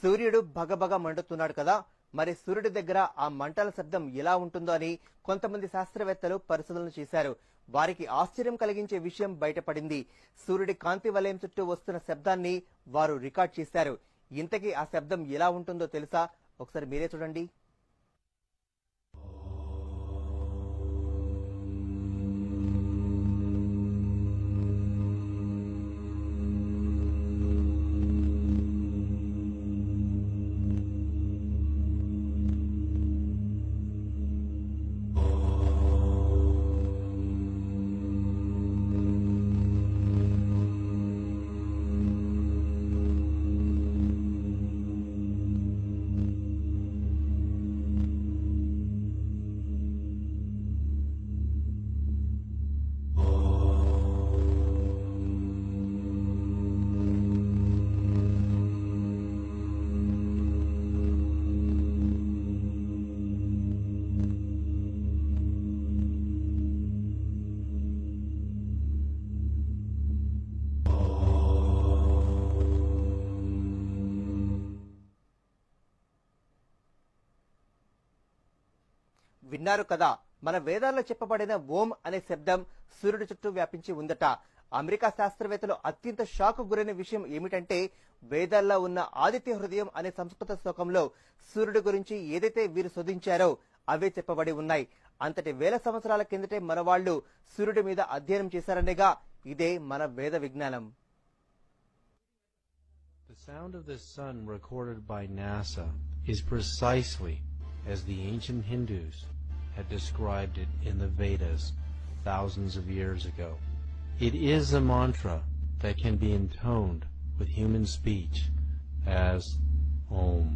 సూర్యుడు భగభగ మండుతున్నాడు కదా, మరి సూర్యుడి దగ్గర ఆ మంటల శబ్దం ఎలా ఉంటుందో అని కొంతమంది శాస్త్రవేత్తలు పరిశోధనలు చేశారు. వారికి ఆశ్చర్యం కలిగించే విషయం బయటపడింది. సూర్యుడి కాంతి వలయం చుట్టూ వస్తున్న శబ్దాన్ని వారు రికార్డ్ చేశారు. ఇంతకీ ఆ శబ్దం ఎలా ఉంటుందో తెలుసా? ఒకసారి మీరే చూడండి. విన్నారు కదా, మన వేదాల్లో చెప్పబడిన ఓం అనే శబ్దం సూర్యుడి చుట్టూ వ్యాపించి ఉందట. అమెరికా శాస్త్రవేత్తలు అత్యంత షాక్ గురైన విషయం ఏమిటంటే, వేదాల్లో ఉన్న ఆదిత్య హృదయం అనే సంస్కృత శ్లోకంలో సూర్యుడి గురించి ఏదైతే వీరు శోధించారో అవే చెప్పబడి ఉన్నాయి. అంతటి వేల సంవత్సరాల కిందటే మన వాళ్ళు సూర్యుడి మీద అధ్యయనం చేశారనేగా ఇదే మన వేద విజ్ఞానం. The sound of the sun recorded by NASA is precisely as the ancient Hindus had described it in the Vedas thousands of years ago. It is a mantra that can be intoned with human speech as Om.